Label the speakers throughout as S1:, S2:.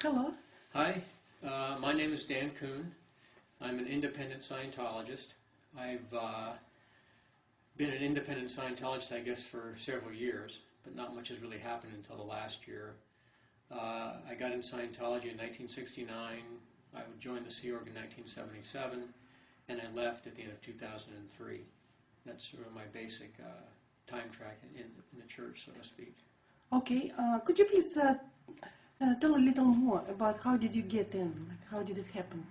S1: Hello.
S2: Hi, my name is Dan Koon. I'm an independent Scientologist. I've been an independent Scientologist, I guess, for several years, but not much has really happened until the last year. I got in Scientology in 1969. I joined the Sea Org in 1977, and I left at the end of 2003. That's sort of my basic time track in the church, so to speak.
S1: Okay, could you please tell a little more about how did you get in? Like, how did it happen?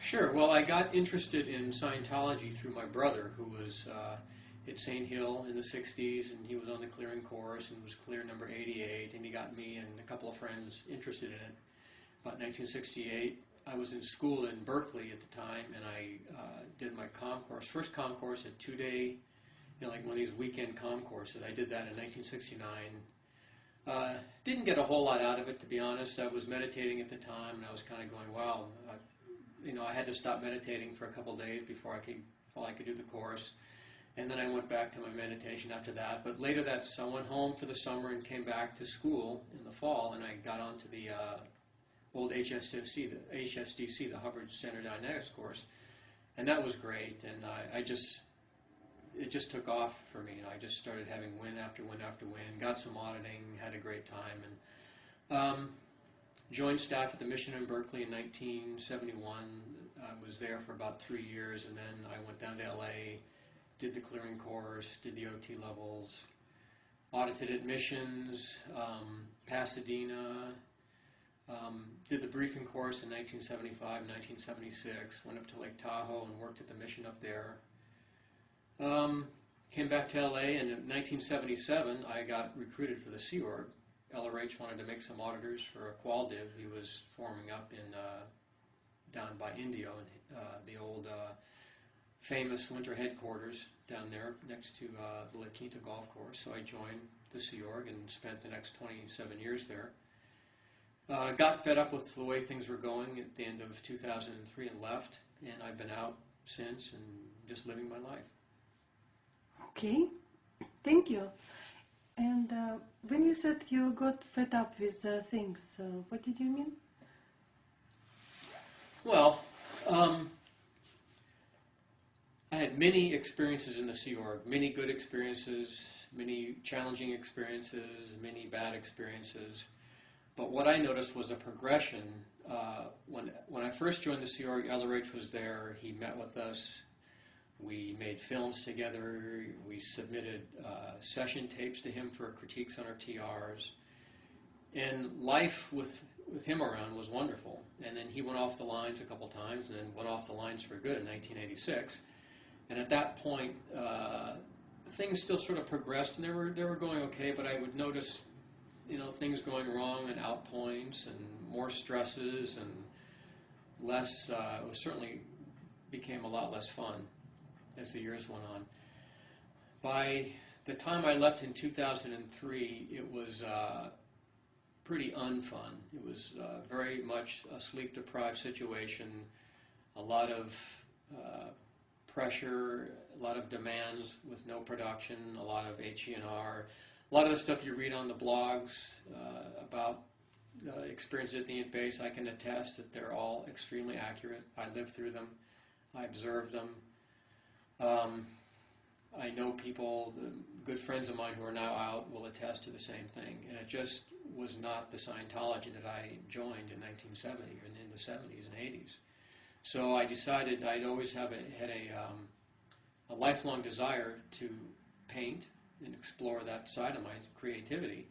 S2: Sure. Well, I got interested in Scientology through my brother, who was at St. Hill in the 60s, and he was on the clearing course and was clear number 88, and he got me and a couple of friends interested in it. About 1968, I was in school in Berkeley at the time, and I did my comm course. First comm course, a 2-day, like one of these weekend comm courses. I did that in 1969. Didn't get a whole lot out of it, to be honest. I was meditating at the time, and I was kind of going, wow, I had to stop meditating for a couple of days before I could do the course. And then I went back to my meditation after that. But later I went home for the summer and came back to school in the fall, and I got onto the old HSDC, the Hubbard Center Dynamics course. And that was great, and it just took off for me. I just started having win after win after win, got some auditing, had a great time, and joined staff at the mission in Berkeley in 1971. I was there for about 3 years, and then I went down to LA, did the clearing course, did the OT levels, audited at missions, Pasadena, did the briefing course in 1975 and 1976, went up to Lake Tahoe and worked at the mission up there. Came back to LA, and in 1977 I got recruited for the Sea Org. LRH wanted to make some auditors for a qual-div he was forming up in down by Indio, the old famous winter headquarters down there next to the La Quinta golf course. So I joined the Sea Org and spent the next 27 years there. Got fed up with the way things were going at the end of 2003 and left, and I've been out since and just living my life.
S1: Okay, thank you. And when you said you got fed up with things, what did you mean?
S2: Well, I had many experiences in the Sea Org, many good experiences, many challenging experiences, many bad experiences. But what I noticed was a progression. When I first joined the Sea Org, LRH was there. He met with us. We made films together. We submitted session tapes to him for critiques on our TRs. And life with him around was wonderful. And then he went off the lines a couple times, and then went off the lines for good in 1986. And at that point, things still sort of progressed, and they were going okay. But I would notice, things going wrong, and outpoints, and more stresses, and less. It certainly became a lot less fun as the years went on. By the time I left in 2003, it was pretty unfun. It was very much a sleep-deprived situation, a lot of pressure, a lot of demands with no production, a lot of HE&R, a lot of the stuff you read on the blogs about experiences at the base. I can attest that they're all extremely accurate. I lived through them. I observed them. I know people, good friends of mine who are now out, will attest to the same thing. And it just was not the Scientology that I joined in 1970 and in the 70s and 80s. So I decided I'd always had a lifelong desire to paint and explore that side of my creativity.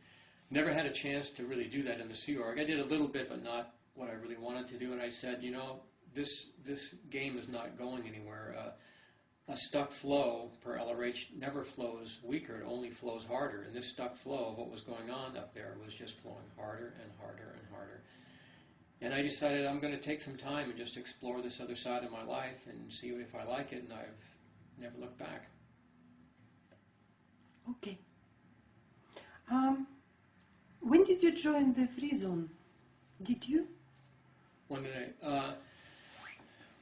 S2: Never had a chance to really do that in the Sea Org. I did a little bit, but not what I really wanted to do. And I said, this game is not going anywhere. A stuck flow per LRH never flows weaker, it only flows harder. And this stuck flow of what was going on up there was just flowing harder and harder and harder. And I decided I'm going to take some time and just explore this other side of my life and see if I like it, and I've never looked back.
S1: Okay. When did you join the Free Zone? Did you?
S2: When did I?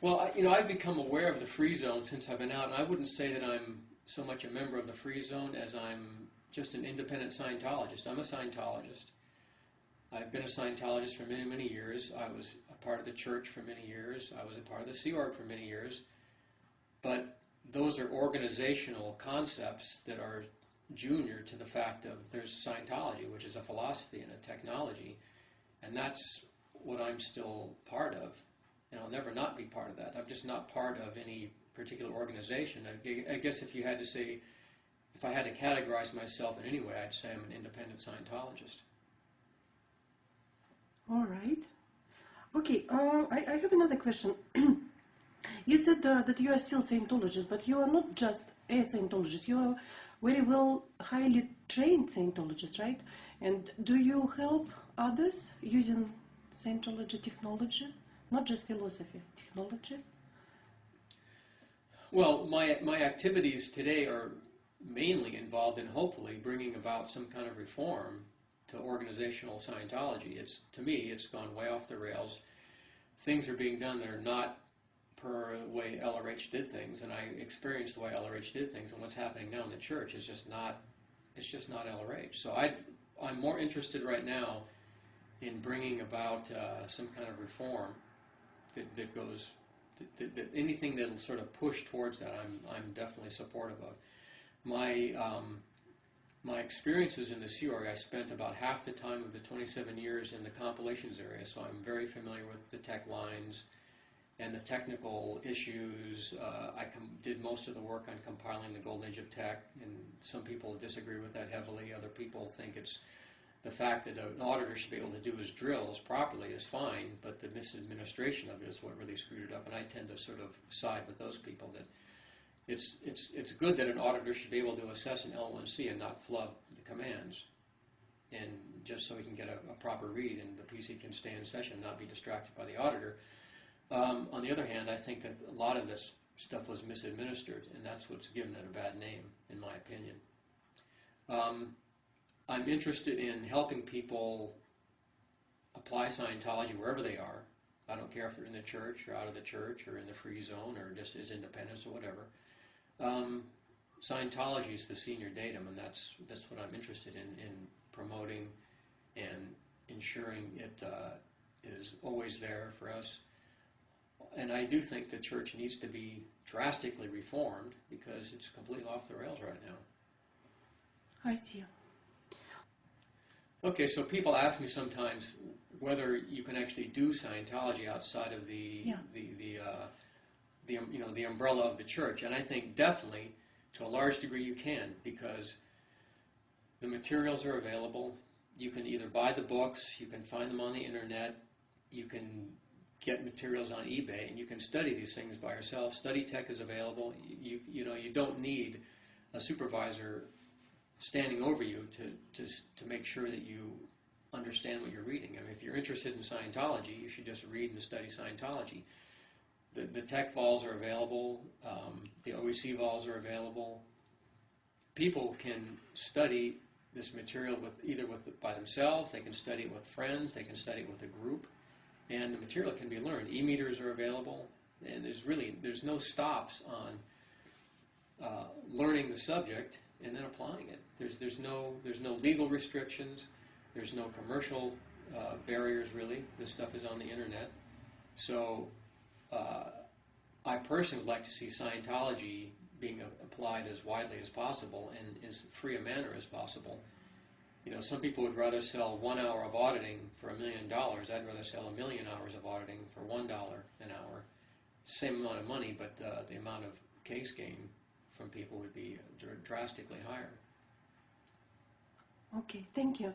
S2: Well, I've become aware of the Free Zone since I've been out, and I wouldn't say that I'm so much a member of the Free Zone as I'm just an independent Scientologist. I'm a Scientologist. I've been a Scientologist for many, many years. I was a part of the church for many years. I was a part of the Sea Org for many years. But those are organizational concepts that are junior to the fact of there's Scientology, which is a philosophy and a technology. And that's what I'm still part of. And I'll never not be part of that. I'm just not part of any particular organization. I guess if you had to say, if I had to categorize myself in any way, I'd say I'm an independent Scientologist.
S1: All right. Okay, I have another question. You said that you are still Scientologist, but you are not just a Scientologist. You are very well, highly trained Scientologist, right? And do you help others using Scientology technology? Not just philosophy, technology?
S2: Well, my activities today are mainly involved in hopefully bringing about some kind of reform to organizational Scientology. To me, it's gone way off the rails. Things are being done that are not per the way LRH did things, and I experienced the way LRH did things, and what's happening now in the church is just not LRH. So I'm more interested right now in bringing about some kind of reform that goes, that anything that'll sort of push towards that, I'm definitely supportive of. My experiences in the Sea Org, I spent about half the time of the 27 years in the compilations area, so I'm very familiar with the tech lines and the technical issues. I did most of the work on compiling the Golden Age of Tech, and some people disagree with that heavily. Other people think it's the fact that an auditor should be able to do his drills properly is fine, but the misadministration of it is what really screwed it up, and I tend to sort of side with those people that it's good that an auditor should be able to assess an L1C and not flub the commands, and just so he can get a proper read and the PC can stay in session and not be distracted by the auditor. On the other hand, I think that a lot of this stuff was misadministered, and that's what's given it a bad name, in my opinion. I'm interested in helping people apply Scientology wherever they are. I don't care if they're in the church or out of the church or in the free zone or just as independents or whatever. Scientology is the senior datum, and that's what I'm interested in promoting and ensuring it is always there for us. And I do think the church needs to be drastically reformed because it's completely off the rails right now.
S1: I see.
S2: Okay, so people ask me sometimes whether you can actually do Scientology outside of the umbrella of the church, and I think definitely to a large degree you can, because the materials are available. You can either buy the books, you can find them on the internet, you can get materials on eBay, and you can study these things by yourself. Study Tech is available. You don't need a supervisor standing over you to make sure that you understand what you're reading. I mean, if you're interested in Scientology, you should just read and study Scientology. The tech vols are available. The OEC vols are available. People can study this material by themselves. They can study it with friends. They can study it with a group, and the material can be learned. E-meters are available, and there's no stops on learning the subject and then applying it. There's no legal restrictions. There's no commercial barriers, really. This stuff is on the internet. So I personally would like to see Scientology being applied as widely as possible and as free a manner as possible. Some people would rather sell 1 hour of auditing for $1 million. I'd rather sell 1 million hours of auditing for $1 an hour. Same amount of money, but the amount of case gain from people would be drastically higher.
S1: Okay, thank you.